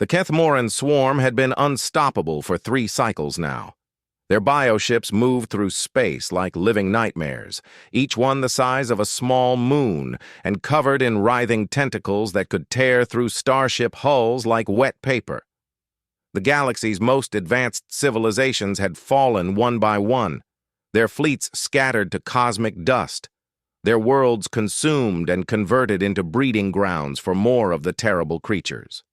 The Kethmoran swarm had been unstoppable for 3 cycles now. Their bioships moved through space like living nightmares, each one the size of a small moon and covered in writhing tentacles that could tear through starship hulls like wet paper. The galaxy's most advanced civilizations had fallen one by one, their fleets scattered to cosmic dust, their worlds consumed and converted into breeding grounds for more of the terrible creatures.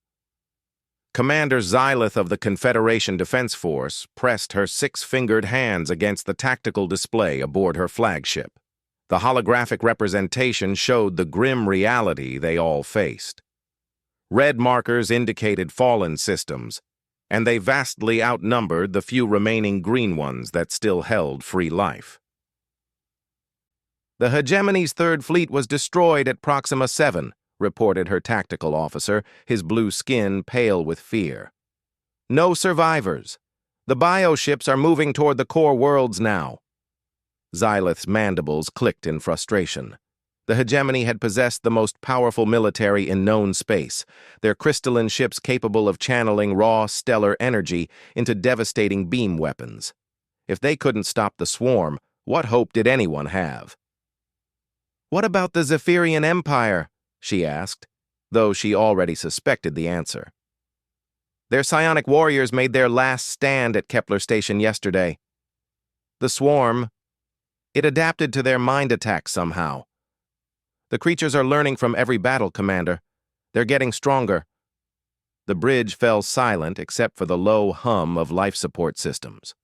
Commander Xylith of the Confederation Defense Force pressed her 6-fingered hands against the tactical display aboard her flagship. The holographic representation showed the grim reality they all faced. Red markers indicated fallen systems, and they vastly outnumbered the few remaining green ones that still held free life. The hegemony's 3rd Fleet was destroyed at Proxima 7, reported her tactical officer, his blue skin pale with fear. No survivors. The bioships are moving toward the core worlds now. Xylith's mandibles clicked in frustration. The hegemony had possessed the most powerful military in known space, their crystalline ships capable of channeling raw stellar energy into devastating beam weapons. If they couldn't stop the swarm, what hope did anyone have? "What about the Zephyrian Empire?" she asked, though she already suspected the answer. "Their psionic warriors made their last stand at Kepler Station yesterday. The swarm, it adapted to their mind attacks somehow. The creatures are learning from every battle, Commander. They're getting stronger." The bridge fell silent except for the low hum of life support systems.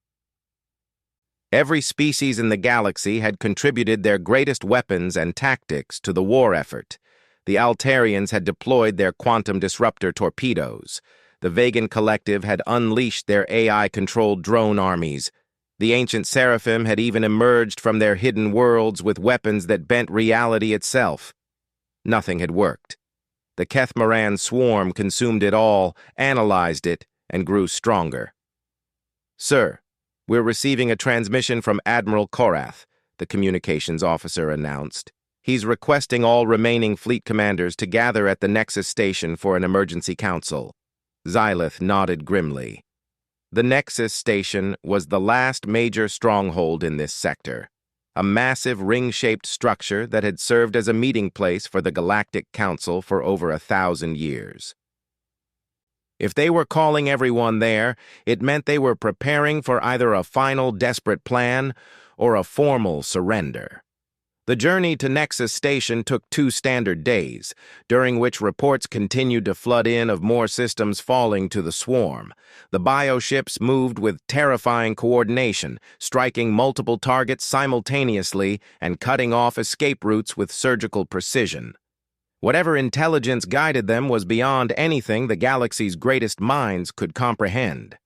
Every species in the galaxy had contributed their greatest weapons and tactics to the war effort. The Altarians had deployed their quantum disruptor torpedoes. The Vegan Collective had unleashed their AI-controlled drone armies. The ancient Seraphim had even emerged from their hidden worlds with weapons that bent reality itself. Nothing had worked. The Kethmoran swarm consumed it all, analyzed it, and grew stronger. "Sir, we're receiving a transmission from Admiral Korath," the communications officer announced. "He's requesting all remaining fleet commanders to gather at the Nexus station for an emergency council." Xylith nodded grimly. The Nexus station was the last major stronghold in this sector, a massive ring-shaped structure that had served as a meeting place for the Galactic Council for over 1,000 years. If they were calling everyone there, it meant they were preparing for either a final desperate plan or a formal surrender. The journey to Nexus Station took 2 standard days, during which reports continued to flood in of more systems falling to the swarm. The bioships moved with terrifying coordination, striking multiple targets simultaneously and cutting off escape routes with surgical precision. Whatever intelligence guided them was beyond anything the galaxy's greatest minds could comprehend.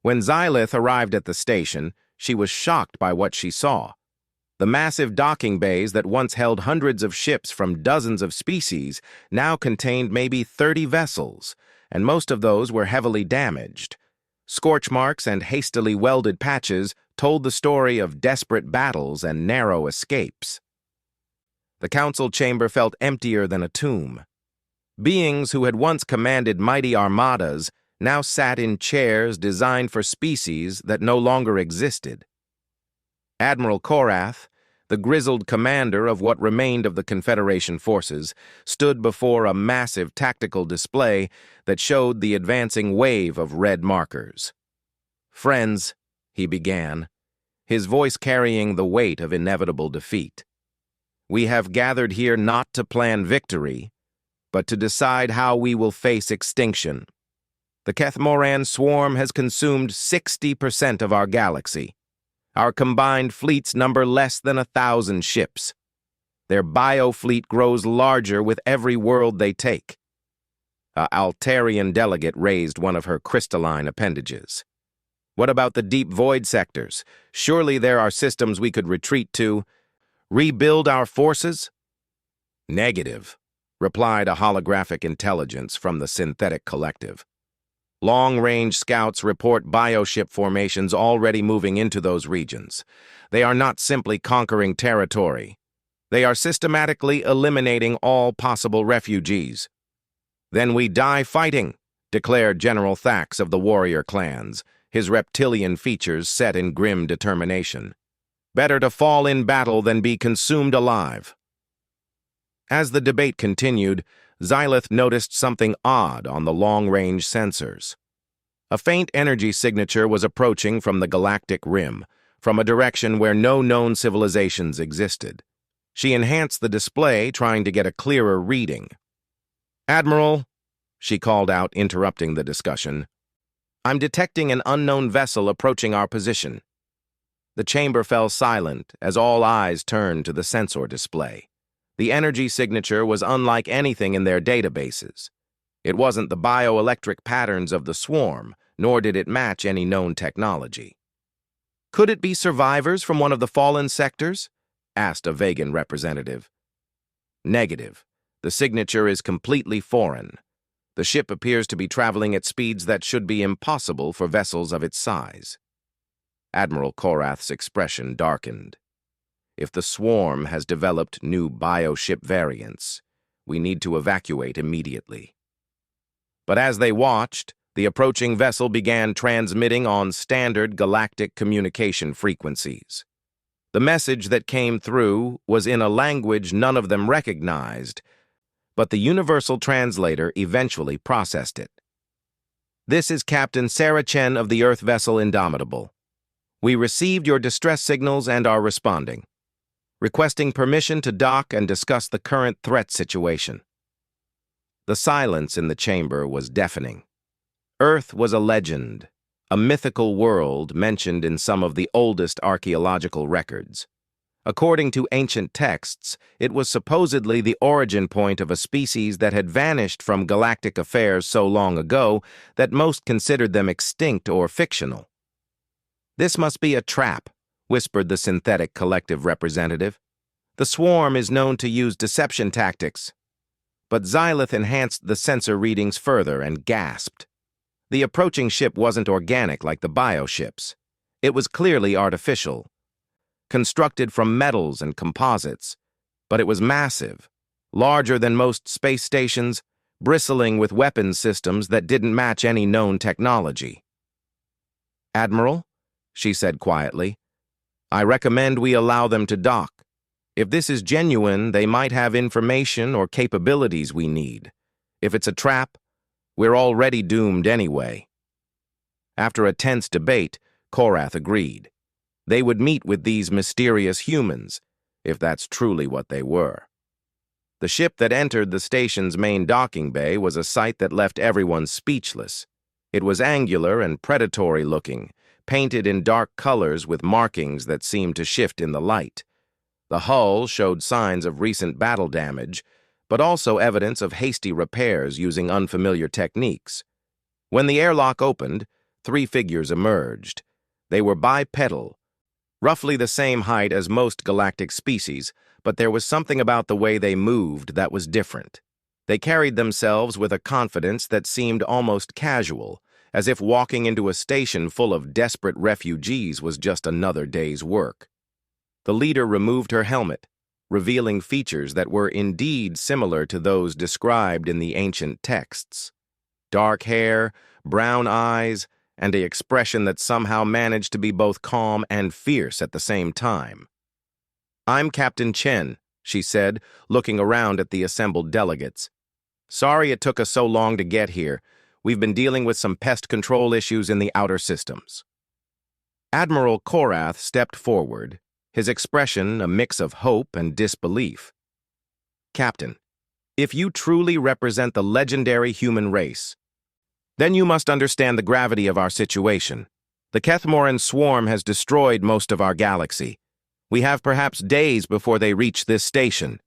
When Xylith arrived at the station, she was shocked by what she saw. The massive docking bays that once held hundreds of ships from dozens of species now contained maybe 30 vessels, and most of those were heavily damaged. Scorch marks and hastily welded patches told the story of desperate battles and narrow escapes. The council chamber felt emptier than a tomb. Beings who had once commanded mighty armadas now sat in chairs designed for species that no longer existed. Admiral Korath, the grizzled commander of what remained of the Confederation forces, stood before a massive tactical display that showed the advancing wave of red markers. "Friends," he began, his voice carrying the weight of inevitable defeat, "we have gathered here not to plan victory, but to decide how we will face extinction. The Kethmoran swarm has consumed 60% of our galaxy. Our combined fleets number less than 1,000 ships. Their biofleet grows larger with every world they take." A Altarian delegate raised one of her crystalline appendages. "What about the deep void sectors? Surely there are systems we could retreat to. Rebuild our forces?" "Negative," replied a holographic intelligence from the synthetic collective. Long-range scouts report bioship formations already moving into those regions. They are not simply conquering territory. They are systematically eliminating all possible refugees. "Then we die fighting," declared General Thax of the warrior clans, his reptilian features set in grim determination. Better to fall in battle than be consumed alive. As the debate continued, Xylith noticed something odd on the long-range sensors. A faint energy signature was approaching from the galactic rim, from a direction where no known civilizations existed. She enhanced the display, trying to get a clearer reading. "Admiral," she called out, interrupting the discussion, "I'm detecting an unknown vessel approaching our position." The chamber fell silent as all eyes turned to the sensor display. The energy signature was unlike anything in their databases. It wasn't the bioelectric patterns of the swarm, nor did it match any known technology. "Could it be survivors from one of the fallen sectors?" asked a Vegan representative. "Negative. The signature is completely foreign. The ship appears to be traveling at speeds that should be impossible for vessels of its size." Admiral Korath's expression darkened. "If the swarm has developed new bioship variants, we need to evacuate immediately." But as they watched, the approaching vessel began transmitting on standard galactic communication frequencies. The message that came through was in a language none of them recognized, but the universal translator eventually processed it. "This is Captain Sarah Chen of the Earth vessel Indomitable. We received your distress signals and are responding. Requesting permission to dock and discuss the current threat situation." The silence in the chamber was deafening. Earth was a legend, a mythical world mentioned in some of the oldest archaeological records. According to ancient texts, it was supposedly the origin point of a species that had vanished from galactic affairs so long ago that most considered them extinct or fictional. "This must be a trap," whispered the synthetic collective representative. "The swarm is known to use deception tactics." But Xylith enhanced the sensor readings further and gasped. The approaching ship wasn't organic like the bioships. It was clearly artificial, constructed from metals and composites, but it was massive, larger than most space stations, bristling with weapons systems that didn't match any known technology. "Admiral," she said quietly, "I recommend we allow them to dock. If this is genuine, they might have information or capabilities we need. If it's a trap, we're already doomed anyway." After a tense debate, Korath agreed. They would meet with these mysterious humans, if that's truly what they were. The ship that entered the station's main docking bay was a sight that left everyone speechless. It was angular and predatory-looking, painted in dark colors with markings that seemed to shift in the light. The hull showed signs of recent battle damage, but also evidence of hasty repairs using unfamiliar techniques. When the airlock opened, 3 figures emerged. They were bipedal, roughly the same height as most galactic species, but there was something about the way they moved that was different. They carried themselves with a confidence that seemed almost casual, as if walking into a station full of desperate refugees was just another day's work. The leader removed her helmet, revealing features that were indeed similar to those described in the ancient texts. Dark hair, brown eyes, and an expression that somehow managed to be both calm and fierce at the same time. "I'm Captain Chen," she said, looking around at the assembled delegates. "Sorry it took us so long to get here. We've been dealing with some pest control issues in the outer systems." Admiral Korath stepped forward, his expression a mix of hope and disbelief. "Captain, if you truly represent the legendary human race, then you must understand the gravity of our situation. The Kethmoran swarm has destroyed most of our galaxy. We have perhaps days before they reach this station."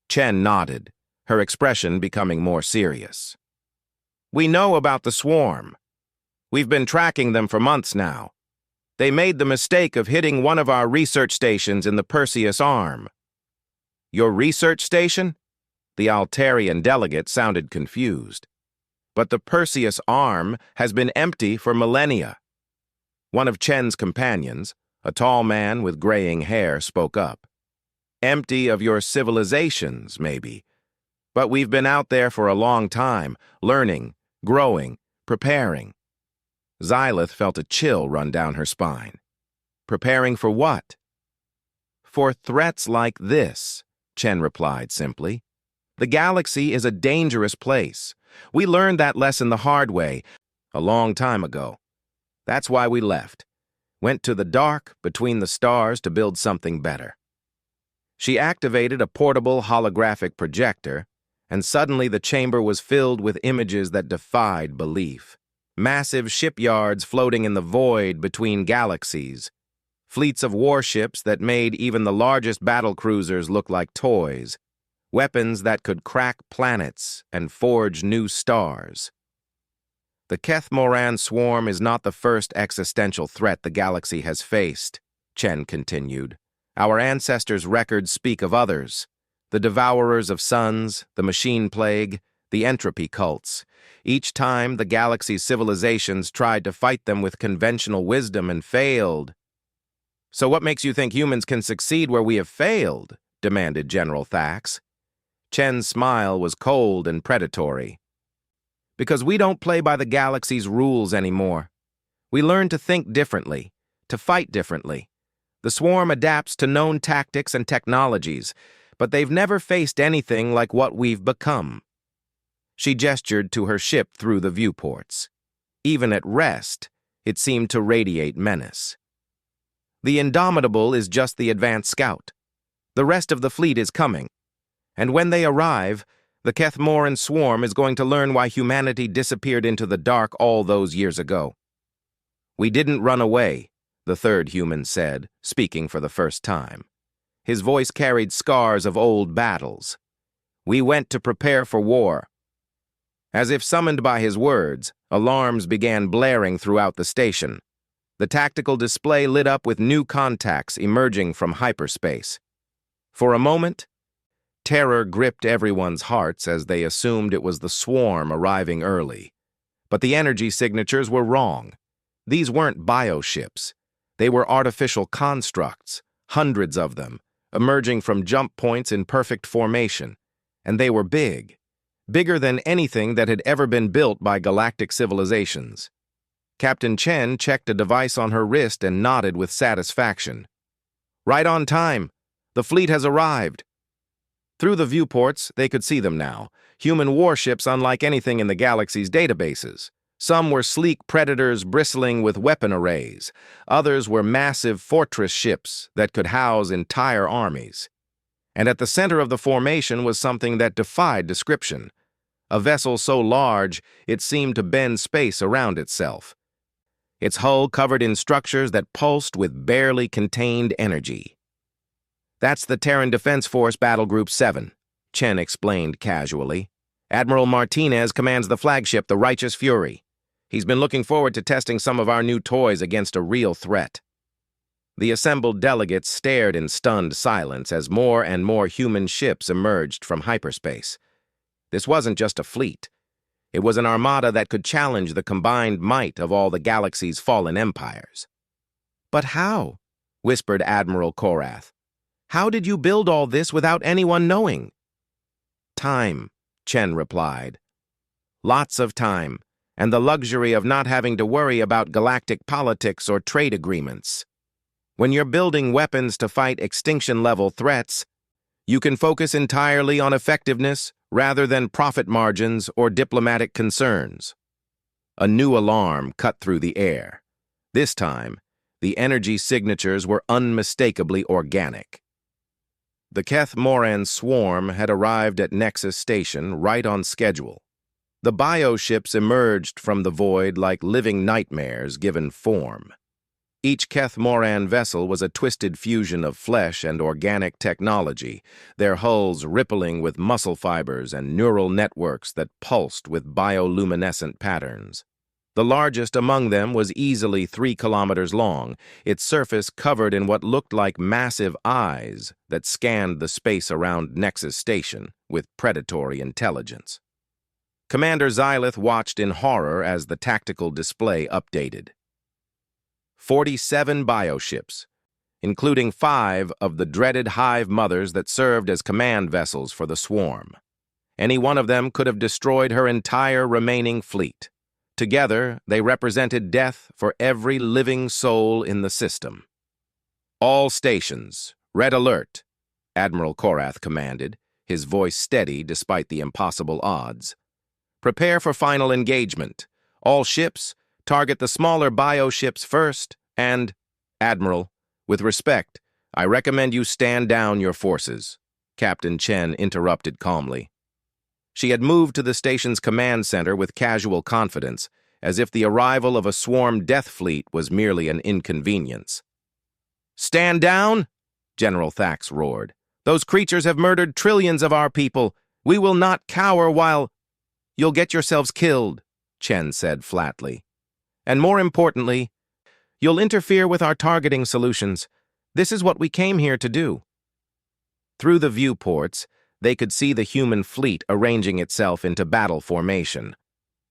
Chen nodded, her expression becoming more serious. "We know about the swarm. We've been tracking them for months now. They made the mistake of hitting one of our research stations in the Perseus Arm." "Your research station?" The Altarian delegate sounded confused. "But the Perseus Arm has been empty for millennia." One of Chen's companions, a tall man with graying hair, spoke up. "Empty of your civilizations, maybe. But we've been out there for a long time, learning, growing, preparing. Xylith felt a chill run down her spine. Preparing for what? For threats like this, Chen replied simply. The galaxy is a dangerous place. We learned that lesson the hard way, a long time ago. That's why we left. Went to the dark, between the stars, to build something better. She activated a portable holographic projector, and suddenly the chamber was filled with images that defied belief. Massive shipyards floating in the void between galaxies. Fleets of warships that made even the largest battlecruisers look like toys. Weapons that could crack planets and forge new stars. The Keth-Moran swarm is not the first existential threat the galaxy has faced, Chen continued. Our ancestors' records speak of others. The devourers of suns, the machine plague, the entropy cults. Each time the galaxy's civilizations tried to fight them with conventional wisdom and failed. So what makes you think humans can succeed where we have failed? Demanded General Thax. Chen's smile was cold and predatory. Because we don't play by the galaxy's rules anymore. We learn to think differently, to fight differently. The swarm adapts to known tactics and technologies, but they've never faced anything like what we've become. She gestured to her ship through the viewports. Even at rest, it seemed to radiate menace. The Indomitable is just the advanced scout. The rest of the fleet is coming. And when they arrive, the Keth-Moran swarm is going to learn why humanity disappeared into the dark all those years ago. We didn't run away, the third human said, speaking for the first time. His voice carried scars of old battles. We went to prepare for war. As if summoned by his words, alarms began blaring throughout the station. The tactical display lit up with new contacts emerging from hyperspace. For a moment, terror gripped everyone's hearts as they assumed it was the swarm arriving early. But the energy signatures were wrong. These weren't bioships. They were artificial constructs, hundreds of them, emerging from jump points in perfect formation. And they were big. Bigger than anything that had ever been built by galactic civilizations. Captain Chen checked a device on her wrist and nodded with satisfaction. Right on time. The fleet has arrived. Through the viewports, they could see them now. Human warships unlike anything in the galaxy's databases. Some were sleek predators bristling with weapon arrays. Others were massive fortress ships that could house entire armies. And at the center of the formation was something that defied description. A vessel so large, it seemed to bend space around itself. Its hull covered in structures that pulsed with barely contained energy. That's the Terran Defense Force Battle Group 7, Chen explained casually. Admiral Martinez commands the flagship, the Righteous Fury. He's been looking forward to testing some of our new toys against a real threat. The assembled delegates stared in stunned silence as more and more human ships emerged from hyperspace. This wasn't just a fleet. It was an armada that could challenge the combined might of all the galaxy's fallen empires. But how? Whispered Admiral Korath. How did you build all this without anyone knowing? Time, Chen replied. Lots of time, and the luxury of not having to worry about galactic politics or trade agreements. When you're building weapons to fight extinction-level threats, you can focus entirely on effectiveness rather than profit margins or diplomatic concerns. A new alarm cut through the air. This time, the energy signatures were unmistakably organic. The Keth-Moran swarm had arrived at Nexus Station right on schedule. The bioships emerged from the void like living nightmares given form. Each Keth-Moran vessel was a twisted fusion of flesh and organic technology, their hulls rippling with muscle fibers and neural networks that pulsed with bioluminescent patterns. The largest among them was easily 3 kilometers long, its surface covered in what looked like massive eyes that scanned the space around Nexus Station with predatory intelligence. Commander Xylith watched in horror as the tactical display updated. 47 bioships, including 5 of the dreaded hive mothers that served as command vessels for the swarm. Any one of them could have destroyed her entire remaining fleet. Together, they represented death for every living soul in the system. "All stations, red alert," Admiral Korath commanded, his voice steady despite the impossible odds. "Prepare for final engagement. All ships, target the smaller bioships first, and, Admiral, with respect, I recommend you stand down your forces," Captain Chen interrupted calmly. She had moved to the station's command center with casual confidence, as if the arrival of a swarm death fleet was merely an inconvenience. "Stand down!" General Thax roared. "Those creatures have murdered trillions of our people. We will not cower while—" "You'll get yourselves killed," Chen said flatly. "And more importantly, you'll interfere with our targeting solutions. This is what we came here to do." Through the viewports, they could see the human fleet arranging itself into battle formation.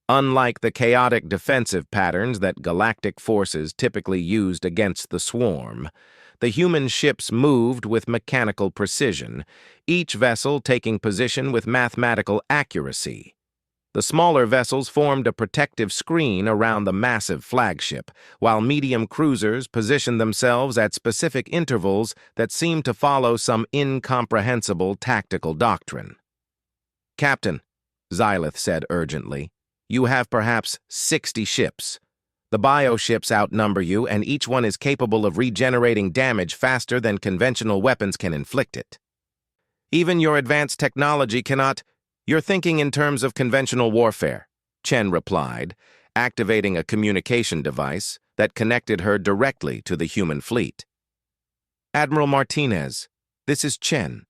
Unlike the chaotic defensive patterns that galactic forces typically used against the swarm, the human ships moved with mechanical precision, each vessel taking position with mathematical accuracy. The smaller vessels formed a protective screen around the massive flagship, while medium cruisers positioned themselves at specific intervals that seemed to follow some incomprehensible tactical doctrine. "Captain," Xylith said urgently, "you have perhaps 60 ships. The bioships outnumber you, and each one is capable of regenerating damage faster than conventional weapons can inflict it. Even your advanced technology cannot— You're thinking in terms of conventional warfare," Chen replied, activating a communication device that connected her directly to the human fleet. "Admiral Martinez, this is Chen.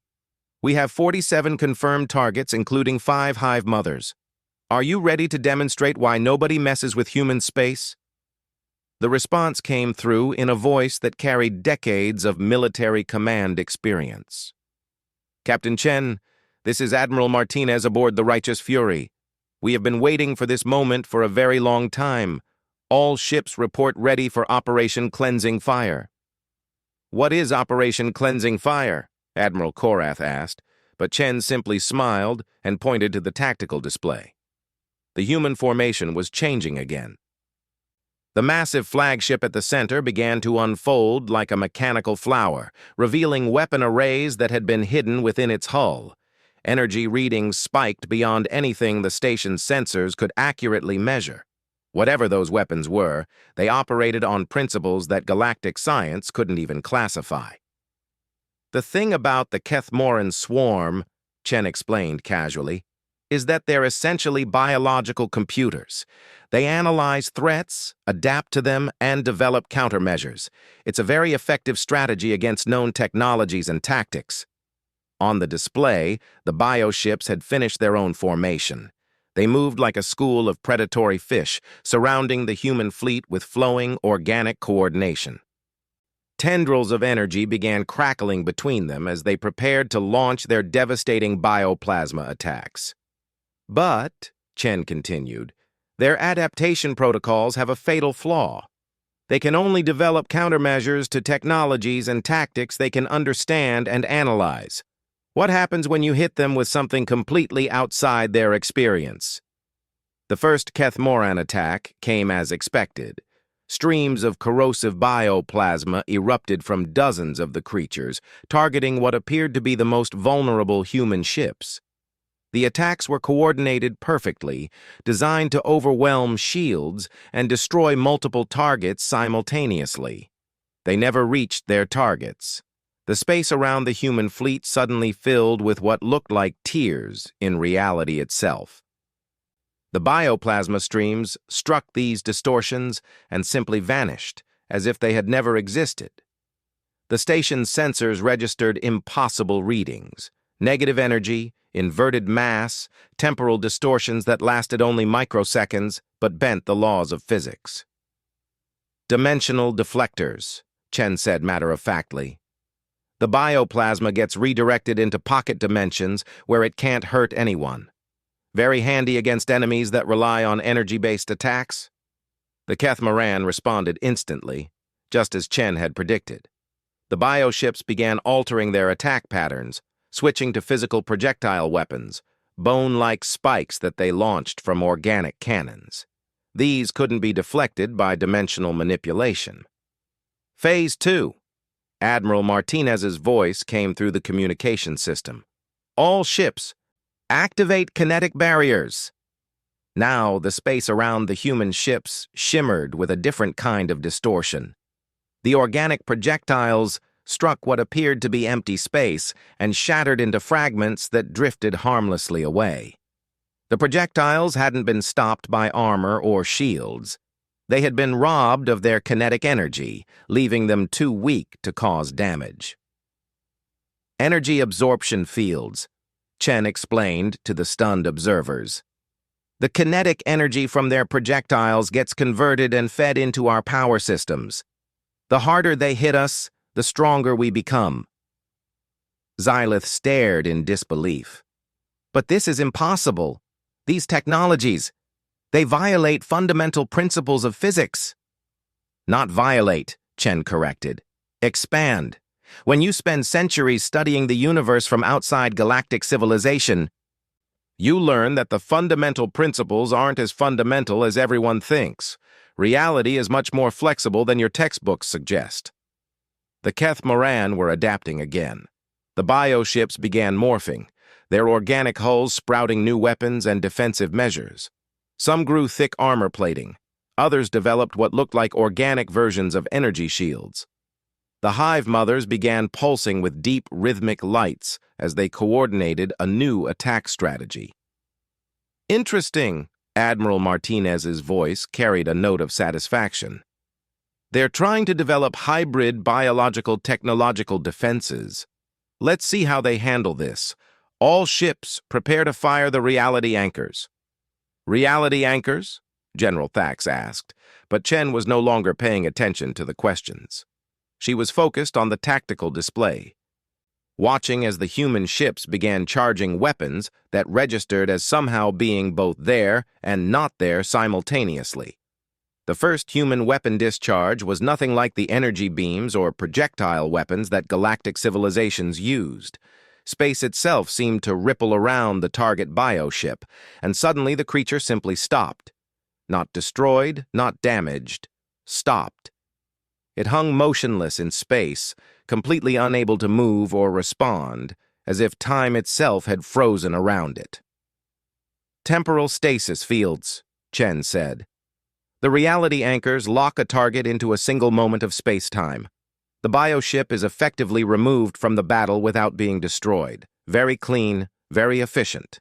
We have 47 confirmed targets, including 5 hive mothers. Are you ready to demonstrate why nobody messes with human space?" The response came through in a voice that carried decades of military command experience. "Captain Chen, this is Admiral Martinez aboard the Righteous Fury. We have been waiting for this moment for a very long time. All ships report ready for Operation Cleansing Fire." "What is Operation Cleansing Fire?" Admiral Korath asked, but Chen simply smiled and pointed to the tactical display. The human formation was changing again. The massive flagship at the center began to unfold like a mechanical flower, revealing weapon arrays that had been hidden within its hull. Energy readings spiked beyond anything the station's sensors could accurately measure. Whatever those weapons were, they operated on principles that galactic science couldn't even classify. "The thing about the Kethmoran swarm," Chen explained casually, "is that they're essentially biological computers. They analyze threats, adapt to them, and develop countermeasures. It's a very effective strategy against known technologies and tactics." On the display, the bioships had finished their own formation. They moved like a school of predatory fish, surrounding the human fleet with flowing, organic coordination. Tendrils of energy began crackling between them as they prepared to launch their devastating bioplasma attacks. "But," Chen continued, "their adaptation protocols have a fatal flaw. They can only develop countermeasures to technologies and tactics they can understand and analyze. What happens when you hit them with something completely outside their experience?" The first Kethmoran attack came as expected. Streams of corrosive bioplasma erupted from dozens of the creatures, targeting what appeared to be the most vulnerable human ships. The attacks were coordinated perfectly, designed to overwhelm shields and destroy multiple targets simultaneously. They never reached their targets. The space around the human fleet suddenly filled with what looked like tears in reality itself. The bioplasma streams struck these distortions and simply vanished, as if they had never existed. The station's sensors registered impossible readings: negative energy, inverted mass, temporal distortions that lasted only microseconds but bent the laws of physics. "Dimensional deflectors," Chen said matter-of-factly. "The bioplasma gets redirected into pocket dimensions where it can't hurt anyone. Very handy against enemies that rely on energy-based attacks." The Kethmoran responded instantly, just as Chen had predicted. The bioships began altering their attack patterns, switching to physical projectile weapons, bone-like spikes that they launched from organic cannons. These couldn't be deflected by dimensional manipulation. Phase 2. Admiral Martinez's voice came through the communication system. All ships, activate kinetic barriers. Now, the space around the human ships shimmered with a different kind of distortion. The organic projectiles struck what appeared to be empty space and shattered into fragments that drifted harmlessly away. The projectiles hadn't been stopped by armor or shields. They had been robbed of their kinetic energy, leaving them too weak to cause damage. Energy absorption fields, Chen explained to the stunned observers. The kinetic energy from their projectiles gets converted and fed into our power systems. The harder they hit us, the stronger we become. Xylith stared in disbelief. But this is impossible. These technologies, they violate fundamental principles of physics. Not violate, Chen corrected. Expand. When you spend centuries studying the universe from outside galactic civilization, you learn that the fundamental principles aren't as fundamental as everyone thinks. Reality is much more flexible than your textbooks suggest. The Keth Moran were adapting again. The bioships began morphing, their organic hulls sprouting new weapons and defensive measures. Some grew thick armor plating. Others developed what looked like organic versions of energy shields. The hive mothers began pulsing with deep rhythmic lights as they coordinated a new attack strategy. Interesting, Admiral Martinez's voice carried a note of satisfaction. They're trying to develop hybrid biological technological defenses. Let's see how they handle this. All ships, prepare to fire the reality anchors. Reality anchors? General Thax asked, but Chen was no longer paying attention to the questions. She was focused on the tactical display, watching as the human ships began charging weapons that registered as somehow being both there and not there simultaneously. The first human weapon discharge was nothing like the energy beams or projectile weapons that galactic civilizations used. Space itself seemed to ripple around the target bioship, and suddenly the creature simply stopped. Not destroyed, not damaged, stopped. It hung motionless in space, completely unable to move or respond, as if time itself had frozen around it. Temporal stasis fields, Chen said. The reality anchors lock a target into a single moment of space-time. The bioship is effectively removed from the battle without being destroyed. Very clean, very efficient.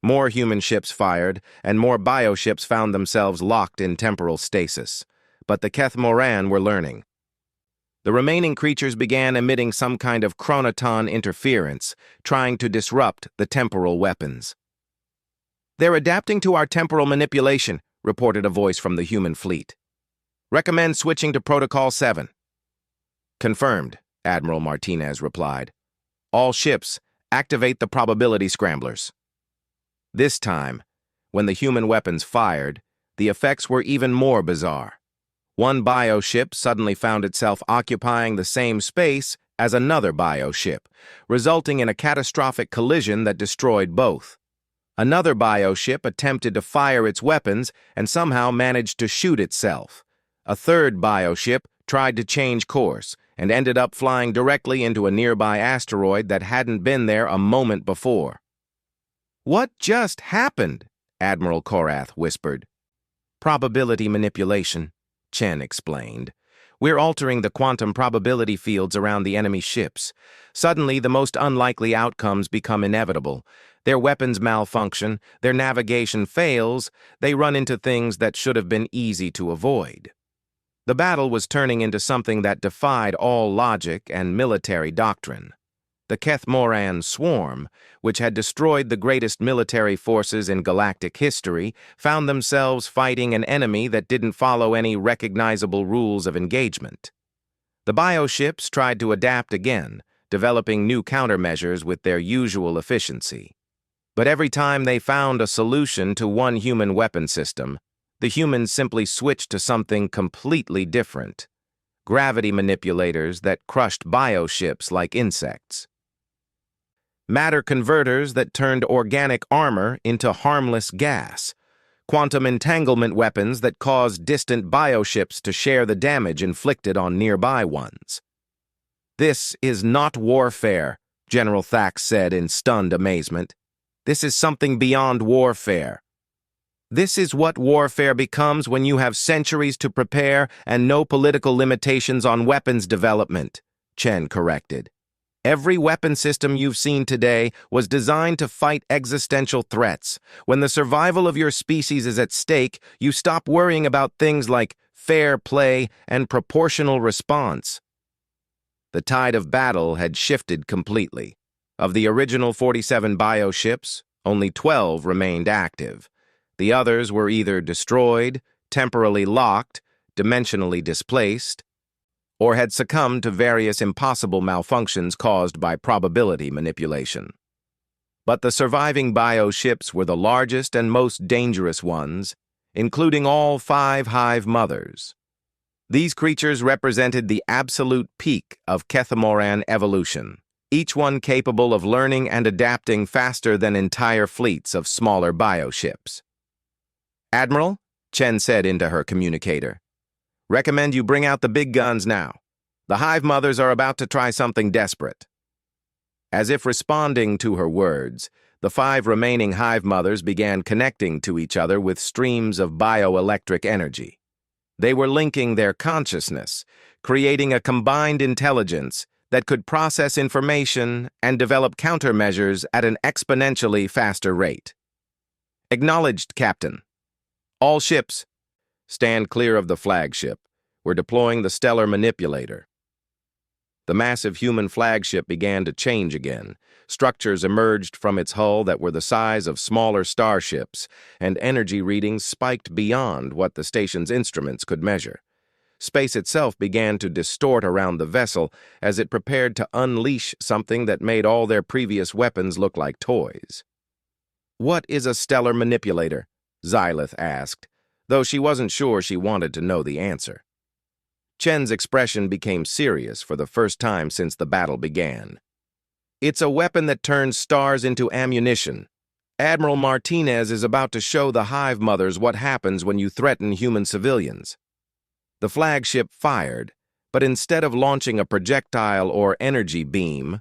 More human ships fired, and more bioships found themselves locked in temporal stasis. But the Keth Moran were learning. The remaining creatures began emitting some kind of chronoton interference, trying to disrupt the temporal weapons. They're adapting to our temporal manipulation, reported a voice from the human fleet. Recommend switching to Protocol 7. Confirmed, Admiral Martinez replied. All ships, activate the probability scramblers. This time, when the human weapons fired, the effects were even more bizarre. One bioship suddenly found itself occupying the same space as another bioship, resulting in a catastrophic collision that destroyed both. Another bioship attempted to fire its weapons and somehow managed to shoot itself. A third bioship tried to change course and ended up flying directly into a nearby asteroid that hadn't been there a moment before. What just happened? Admiral Korath whispered. Probability manipulation, Chen explained. We're altering the quantum probability fields around the enemy ships. Suddenly, the most unlikely outcomes become inevitable. Their weapons malfunction, their navigation fails, they run into things that should have been easy to avoid. The battle was turning into something that defied all logic and military doctrine. The Keth Moran swarm, which had destroyed the greatest military forces in galactic history, found themselves fighting an enemy that didn't follow any recognizable rules of engagement. The bioships tried to adapt again, developing new countermeasures with their usual efficiency. But every time they found a solution to one human weapon system, the humans simply switched to something completely different. Gravity manipulators that crushed bioships like insects. matter converters that turned organic armor into harmless gas, quantum entanglement weapons that caused distant bioships to share the damage inflicted on nearby ones. "This is not warfare," General Thax said in stunned amazement. "This is something beyond warfare. This is what warfare becomes when you have centuries to prepare and no political limitations on weapons development," Chen corrected. "Every weapon system you've seen today was designed to fight existential threats. When the survival of your species is at stake, you stop worrying about things like fair play and proportional response." The tide of battle had shifted completely. Of the original 47 bioships, only 12 remained active. The others were either destroyed, temporarily locked, dimensionally displaced, or had succumbed to various impossible malfunctions caused by probability manipulation. But the surviving bioships were the largest and most dangerous ones, including all 5 hive mothers. These creatures represented the absolute peak of Cathamoran evolution, each one capable of learning and adapting faster than entire fleets of smaller bioships. "Admiral," Chen said into her communicator, "recommend you bring out the big guns now. The hive mothers are about to try something desperate." As if responding to her words, the 5 remaining hive mothers began connecting to each other with streams of bioelectric energy. They were linking their consciousness, creating a combined intelligence that could process information and develop countermeasures at an exponentially faster rate. "Acknowledged, Captain. All ships, stand clear of the flagship. We're deploying the stellar manipulator." The massive human flagship began to change again. Structures emerged from its hull that were the size of smaller starships, and energy readings spiked beyond what the station's instruments could measure. Space itself began to distort around the vessel as it prepared to unleash something that made all their previous weapons look like toys. "What is a stellar manipulator?" Xylith asked, though she wasn't sure she wanted to know the answer. Chen's expression became serious for the first time since the battle began. "It's a weapon that turns stars into ammunition. Admiral Martinez is about to show the hive mothers what happens when you threaten human civilians." The flagship fired, but instead of launching a projectile or energy beam,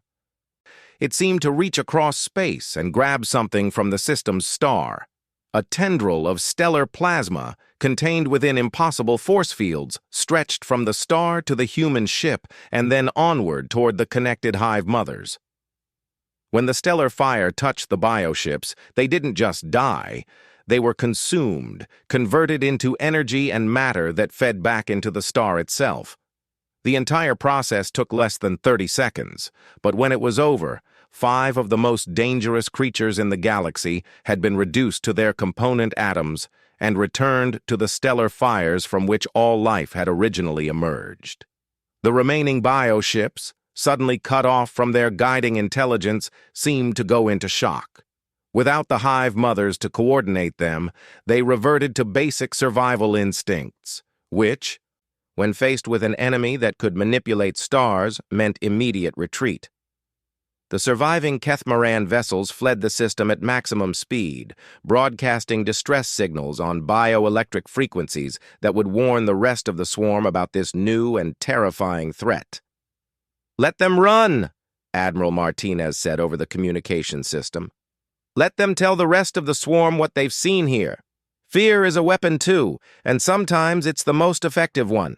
it seemed to reach across space and grab something from the system's star. A tendril of stellar plasma contained within impossible force fields stretched from the star to the human ship and then onward toward the connected hive mothers. When the stellar fire touched the bioships, they didn't just die. They were consumed, converted into energy and matter that fed back into the star itself. The entire process took less than 30 seconds, but when it was over, 5 of the most dangerous creatures in the galaxy had been reduced to their component atoms and returned to the stellar fires from which all life had originally emerged. The remaining bioships, suddenly cut off from their guiding intelligence, seemed to go into shock. Without the hive mothers to coordinate them, they reverted to basic survival instincts, which, when faced with an enemy that could manipulate stars, meant immediate retreat. The surviving Cathamoran vessels fled the system at maximum speed, broadcasting distress signals on bioelectric frequencies that would warn the rest of the swarm about this new and terrifying threat. "Let them run," Admiral Martinez said over the communication system. "Let them tell the rest of the swarm what they've seen here. Fear is a weapon too, and sometimes it's the most effective one."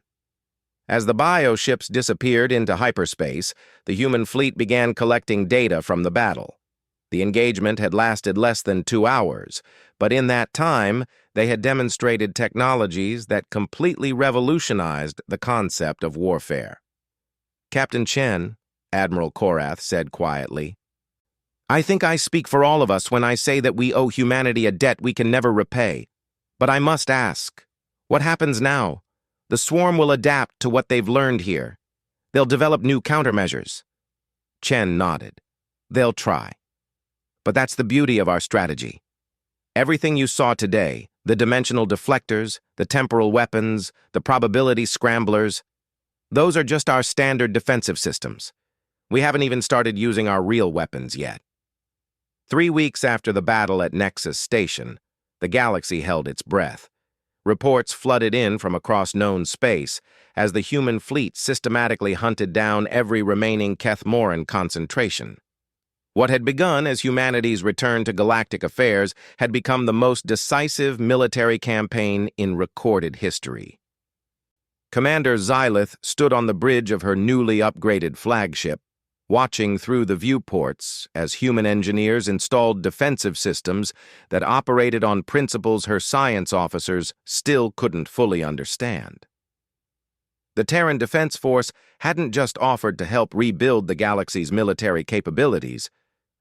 As the bioships disappeared into hyperspace, the human fleet began collecting data from the battle. The engagement had lasted less than 2 hours, but in that time, they had demonstrated technologies that completely revolutionized the concept of warfare. "Captain Chen," Admiral Korath said quietly, "I think I speak for all of us when I say that we owe humanity a debt we can never repay. But I must ask, what happens now? The swarm will adapt to what they've learned here. They'll develop new countermeasures." Chen nodded. "They'll try. But that's the beauty of our strategy. Everything you saw today, the dimensional deflectors, the temporal weapons, the probability scramblers, those are just our standard defensive systems. We haven't even started using our real weapons yet." 3 weeks after the battle at Nexus Station, the galaxy held its breath. Reports flooded in from across known space as the human fleet systematically hunted down every remaining Kethmoran concentration. What had begun as humanity's return to galactic affairs had become the most decisive military campaign in recorded history. Commander Xylith stood on the bridge of her newly upgraded flagship, watching through the viewports as human engineers installed defensive systems that operated on principles her science officers still couldn't fully understand. The Terran Defense Force hadn't just offered to help rebuild the galaxy's military capabilities,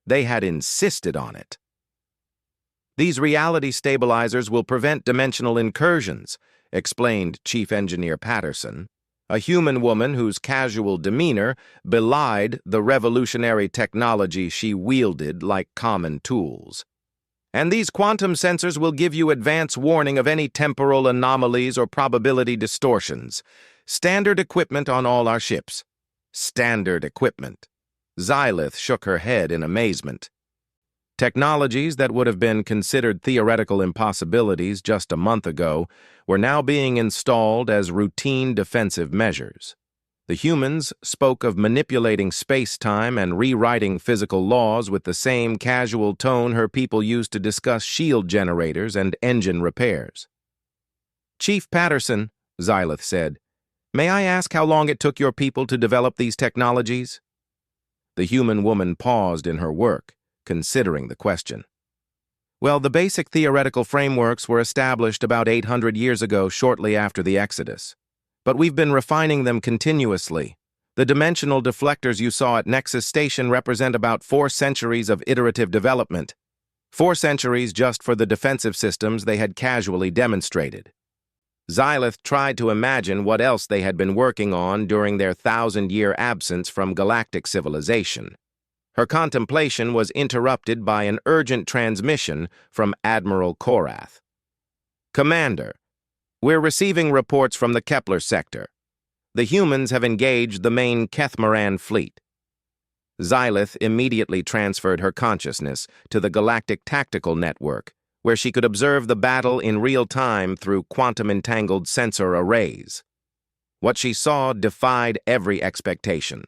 they had insisted on it. "These reality stabilizers will prevent dimensional incursions," explained Chief Engineer Patterson, a human woman whose casual demeanor belied the revolutionary technology she wielded like common tools. "And these quantum sensors will give you advance warning of any temporal anomalies or probability distortions. Standard equipment on all our ships." Standard equipment. Xylith shook her head in amazement. Technologies that would have been considered theoretical impossibilities just a month ago were now being installed as routine defensive measures. The humans spoke of manipulating space-time and rewriting physical laws with the same casual tone her people used to discuss shield generators and engine repairs. "Chief Patterson," Xylith said, "may I ask how long it took your people to develop these technologies?" The human woman paused in her work, considering the question. "Well, the basic theoretical frameworks were established about 800 years ago, shortly after the Exodus. But we've been refining them continuously. The dimensional deflectors you saw at Nexus Station represent about 4 centuries of iterative development. 4 centuries just for the defensive systems they had casually demonstrated." Xylith tried to imagine what else they had been working on during their 1,000-year absence from galactic civilization. Her contemplation was interrupted by an urgent transmission from Admiral Korath. "Commander, we're receiving reports from the Kepler sector. The humans have engaged the main Kethmoran fleet." Xylith immediately transferred her consciousness to the Galactic Tactical Network, where she could observe the battle in real time through quantum-entangled sensor arrays. What she saw defied every expectation.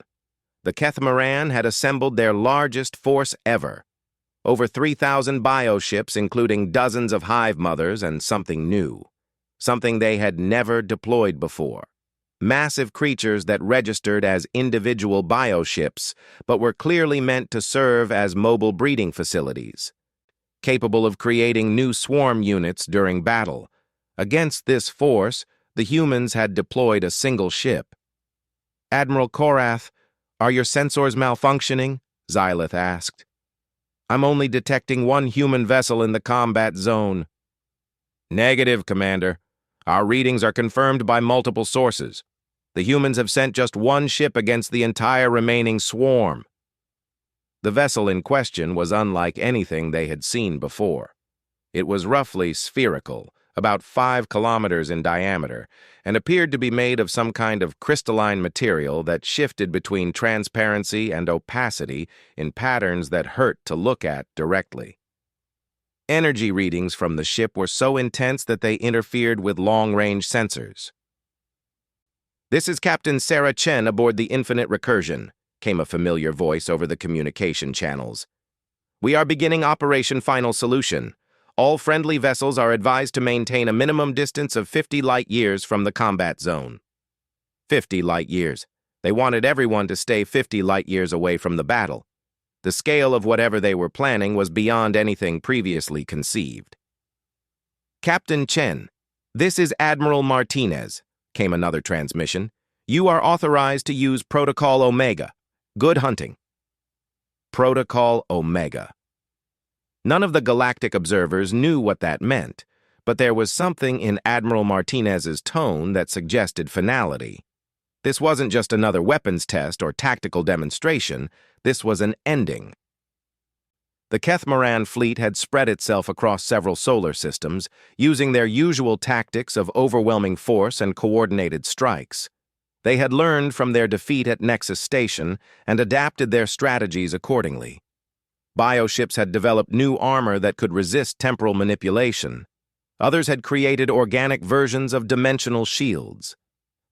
The Kethmoran had assembled their largest force ever. Over 3,000 bioships, including dozens of hive mothers and something new. Something they had never deployed before. Massive creatures that registered as individual bioships, but were clearly meant to serve as mobile breeding facilities. Capable of creating new swarm units during battle. Against this force, the humans had deployed a single ship. "Admiral Korath, are your sensors malfunctioning?" Xylith asked. "I'm only detecting 1 human vessel in the combat zone." "Negative, Commander. Our readings are confirmed by multiple sources. The humans have sent just 1 ship against the entire remaining swarm." The vessel in question was unlike anything they had seen before. It was roughly spherical, about 5 kilometers in diameter, and appeared to be made of some kind of crystalline material that shifted between transparency and opacity in patterns that hurt to look at directly. Energy readings from the ship were so intense that they interfered with long-range sensors. "This is Captain Sarah Chen aboard the Infinite Recursion," came a familiar voice over the communication channels. "We are beginning Operation Final Solution. All friendly vessels are advised to maintain a minimum distance of 50 light-years from the combat zone." 50 light-years. They wanted everyone to stay 50 light-years away from the battle. The scale of whatever they were planning was beyond anything previously conceived. "Captain Chen, this is Admiral Martinez," came another transmission. "You are authorized to use Protocol Omega. Good hunting." Protocol Omega. None of the galactic observers knew what that meant, but there was something in Admiral Martinez's tone that suggested finality. This wasn't just another weapons test or tactical demonstration, this was an ending. The Kethmoran fleet had spread itself across several solar systems, using their usual tactics of overwhelming force and coordinated strikes. They had learned from their defeat at Nexus Station and adapted their strategies accordingly. Bioships had developed new armor that could resist temporal manipulation. Others had created organic versions of dimensional shields.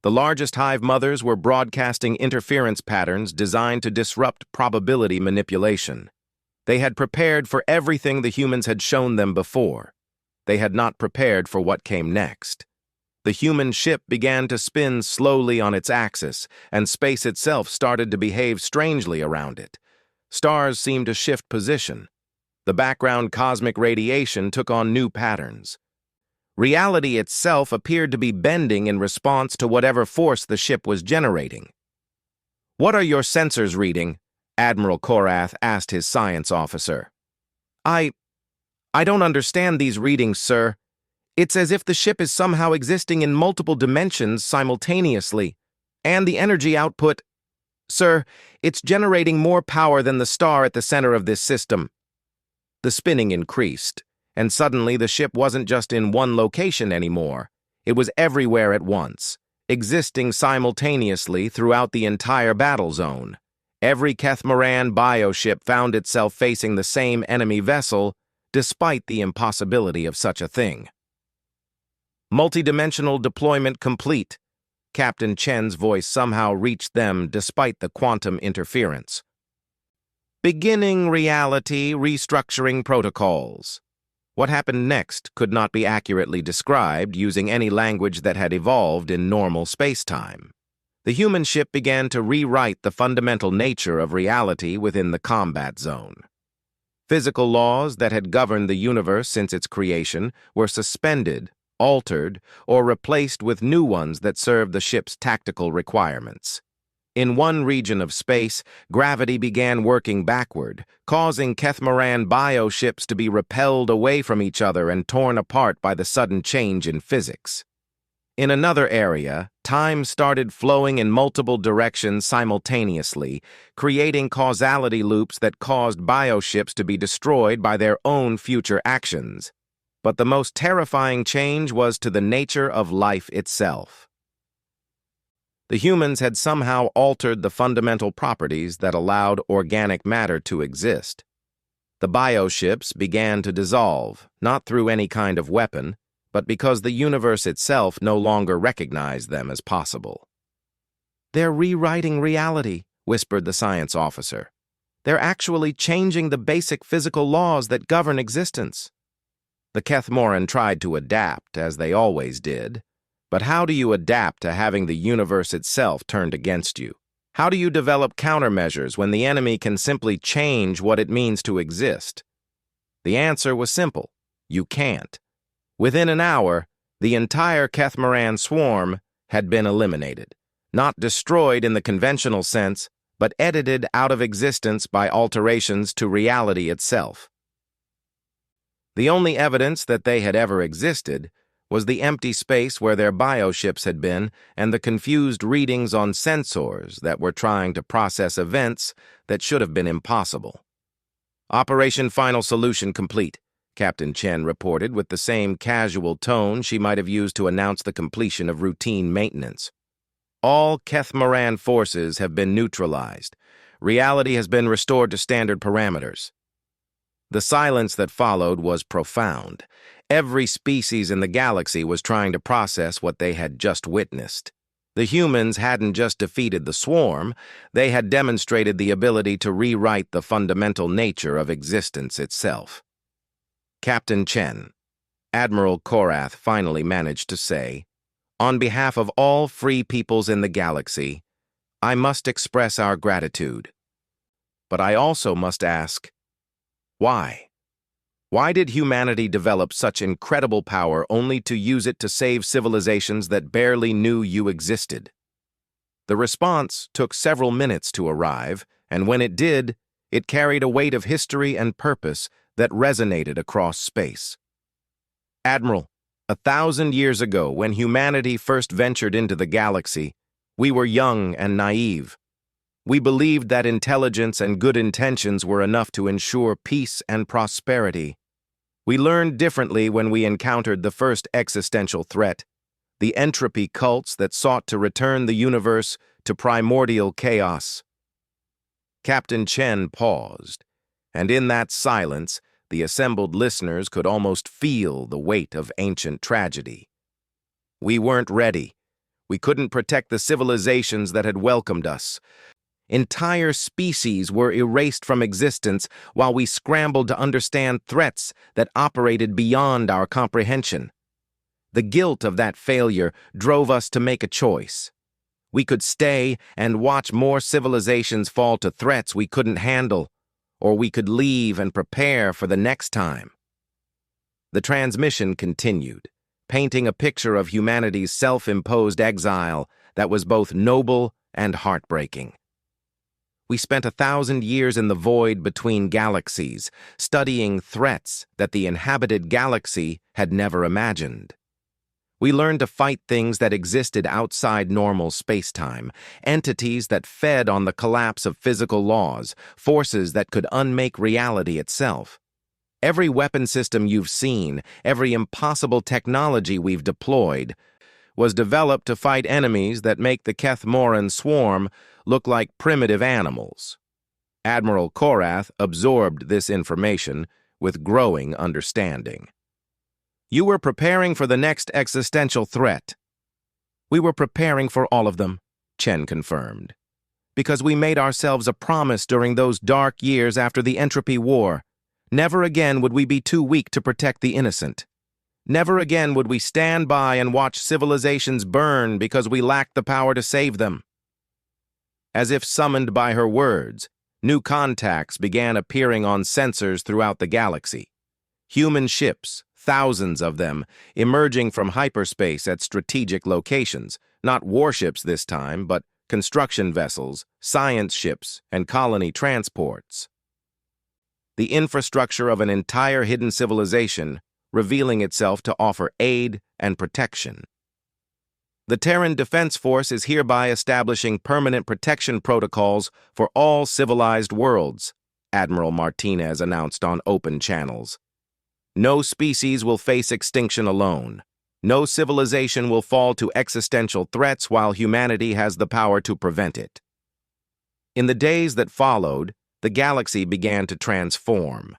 The largest hive mothers were broadcasting interference patterns designed to disrupt probability manipulation. They had prepared for everything the humans had shown them before. They had not prepared for what came next. The human ship began to spin slowly on its axis, and space itself started to behave strangely around it. Stars seemed to shift position. The background cosmic radiation took on new patterns. Reality itself appeared to be bending in response to whatever force the ship was generating. "What are your sensors reading?" Admiral Korath asked his science officer. I don't understand these readings, sir. It's as if the ship is somehow existing in multiple dimensions simultaneously, and the energy output... Sir, it's generating more power than the star at the center of this system." The spinning increased, and suddenly the ship wasn't just in one location anymore. It was everywhere at once, existing simultaneously throughout the entire battle zone. Every Kethmaran bioship found itself facing the same enemy vessel, despite the impossibility of such a thing. "Multidimensional deployment complete." Captain Chen's voice somehow reached them despite the quantum interference. "Beginning reality restructuring protocols." What happened next could not be accurately described using any language that had evolved in normal space-time. The human ship began to rewrite the fundamental nature of reality within the combat zone. Physical laws that had governed the universe since its creation were suspended, altered, or replaced with new ones that served the ship's tactical requirements. In one region of space, gravity began working backward, causing Kethmaran bioships to be repelled away from each other and torn apart by the sudden change in physics. In another area, time started flowing in multiple directions simultaneously, creating causality loops that caused bioships to be destroyed by their own future actions. But the most terrifying change was to the nature of life itself. The humans had somehow altered the fundamental properties that allowed organic matter to exist. The bioships began to dissolve, not through any kind of weapon, but because the universe itself no longer recognized them as possible. "They're rewriting reality," whispered the science officer. "They're actually changing the basic physical laws that govern existence." The Kethmoran tried to adapt, as they always did. But how do you adapt to having the universe itself turned against you? How do you develop countermeasures when the enemy can simply change what it means to exist? The answer was simple. You can't. Within an hour, the entire Kethmaran swarm had been eliminated. Not destroyed in the conventional sense, but edited out of existence by alterations to reality itself. The only evidence that they had ever existed was the empty space where their bioships had been and the confused readings on sensors that were trying to process events that should have been impossible. "Operation Final Solution complete," Captain Chen reported with the same casual tone she might have used to announce the completion of routine maintenance. "All Kethmaran forces have been neutralized. Reality has been restored to standard parameters." The silence that followed was profound. Every species in the galaxy was trying to process what they had just witnessed. The humans hadn't just defeated the swarm, they had demonstrated the ability to rewrite the fundamental nature of existence itself. "Captain Chen," Admiral Korath finally managed to say, "on behalf of all free peoples in the galaxy, I must express our gratitude. But I also must ask, why? Why did humanity develop such incredible power only to use it to save civilizations that barely knew you existed?" The response took several minutes to arrive, and when it did, it carried a weight of history and purpose that resonated across space. "Admiral, 1,000 years ago, when humanity first ventured into the galaxy, we were young and naive. We believed that intelligence and good intentions were enough to ensure peace and prosperity. We learned differently when we encountered the first existential threat, the entropy cults that sought to return the universe to primordial chaos." Captain Chen paused, And in that silence, the assembled listeners could almost feel the weight of ancient tragedy. We weren't ready. We couldn't protect the civilizations that had welcomed us. Entire species were erased from existence while we scrambled to understand threats that operated beyond our comprehension. The guilt of that failure drove us to make a choice. We could stay and watch more civilizations fall to threats we couldn't handle, or we could leave and prepare for the next time. The transmission continued, painting a picture of humanity's self-imposed exile that was both noble and heartbreaking. We spent 1,000 years in the void between galaxies, studying threats that the inhabited galaxy had never imagined. We learned to fight things that existed outside normal space-time, entities that fed on the collapse of physical laws, forces that could unmake reality itself. Every weapon system you've seen, every impossible technology we've deployed, was developed to fight enemies that make the Keth-Moran swarm look like primitive animals. Admiral Korath absorbed this information with growing understanding. You were preparing for the next existential threat. We were preparing for all of them, Chen confirmed, because we made ourselves a promise during those dark years after the Entropy War. Never again would we be too weak to protect the innocent. Never again would we stand by and watch civilizations burn because we lacked the power to save them. As if summoned by her words, new contacts began appearing on sensors throughout the galaxy. Human ships, thousands of them, emerging from hyperspace at strategic locations, not warships this time, but construction vessels, science ships, and colony transports. The infrastructure of an entire hidden civilization revealing itself to offer aid and protection. The Terran Defense Force is hereby establishing permanent protection protocols for all civilized worlds, Admiral Martinez announced on open channels. No species will face extinction alone. No civilization will fall to existential threats while humanity has the power to prevent it. In the days that followed, the galaxy began to transform.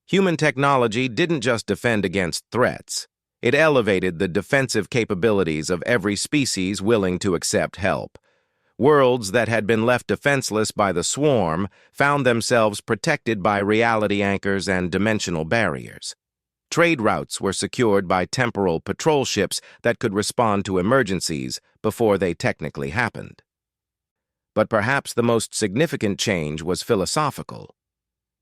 Human technology didn't just defend against threats. It elevated the defensive capabilities of every species willing to accept help. Worlds that had been left defenseless by the swarm found themselves protected by reality anchors and dimensional barriers. Trade routes were secured by temporal patrol ships that could respond to emergencies before they technically happened. But perhaps the most significant change was philosophical.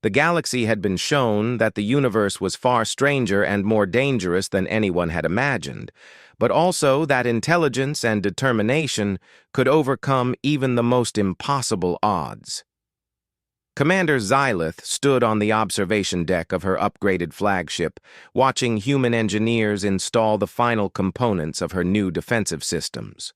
The galaxy had been shown that the universe was far stranger and more dangerous than anyone had imagined, but also that intelligence and determination could overcome even the most impossible odds. Commander Xylith stood on the observation deck of her upgraded flagship, watching human engineers install the final components of her new defensive systems.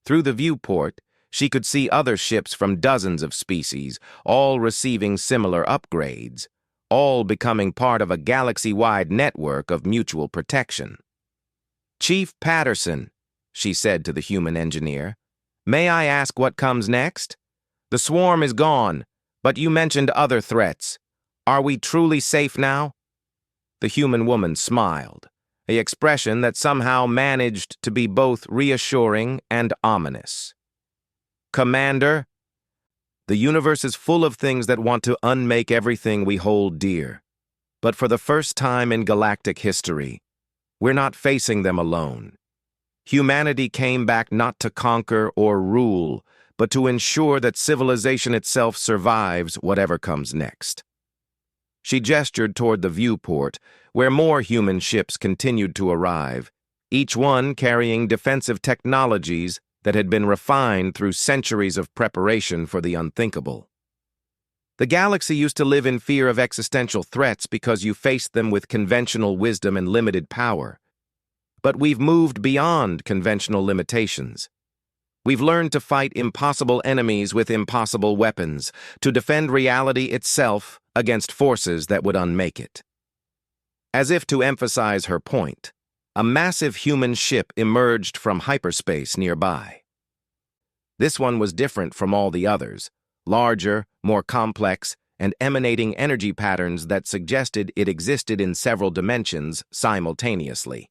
Through the viewport, she could see other ships from dozens of species, all receiving similar upgrades, all becoming part of a galaxy-wide network of mutual protection. "Chief Patterson," she said to the human engineer, "may I ask what comes next? The swarm is gone, but you mentioned other threats. Are we truly safe now?" The human woman smiled, an expression that somehow managed to be both reassuring and ominous. "Commander, the universe is full of things that want to unmake everything we hold dear. But for the first time in galactic history, we're not facing them alone. Humanity came back not to conquer or rule, but to ensure that civilization itself survives whatever comes next." She gestured toward the viewport, where more human ships continued to arrive, each one carrying defensive technologies that had been refined through centuries of preparation for the unthinkable. The galaxy used to live in fear of existential threats because you faced them with conventional wisdom and limited power. But we've moved beyond conventional limitations. We've learned to fight impossible enemies with impossible weapons, to defend reality itself against forces that would unmake it. As if to emphasize her point, a massive human ship emerged from hyperspace nearby. This one was different from all the others, larger, more complex, and emanating energy patterns that suggested it existed in several dimensions simultaneously.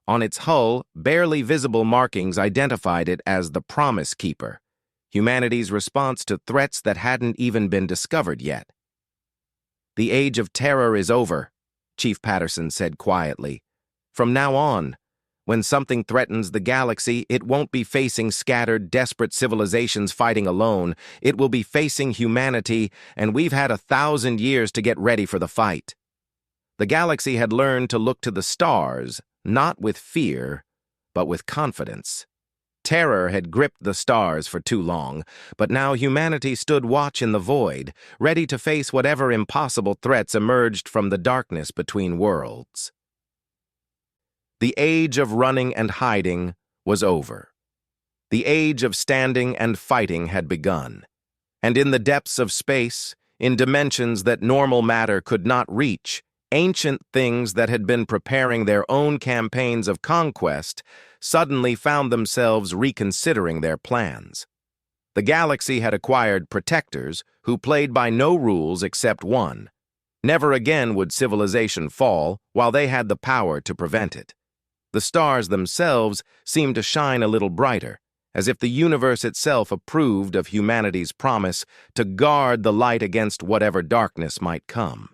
On its hull, barely visible markings identified it as the Promise Keeper, humanity's response to threats that hadn't even been discovered yet. "The Age of Terror is over," Chief Patterson said quietly. "From now on, when something threatens the galaxy, it won't be facing scattered, desperate civilizations fighting alone. It will be facing humanity, and we've had 1,000 years to get ready for the fight." The galaxy had learned to look to the stars, not with fear, but with confidence. Terror had gripped the stars for too long, but now humanity stood watch in the void, ready to face whatever impossible threats emerged from the darkness between worlds. The age of running and hiding was over. The age of standing and fighting had begun. And in the depths of space, in dimensions that normal matter could not reach, ancient things that had been preparing their own campaigns of conquest suddenly found themselves reconsidering their plans. The galaxy had acquired protectors who played by no rules except one. Never again would civilization fall while they had the power to prevent it. The stars themselves seemed to shine a little brighter, as if the universe itself approved of humanity's promise to guard the light against whatever darkness might come.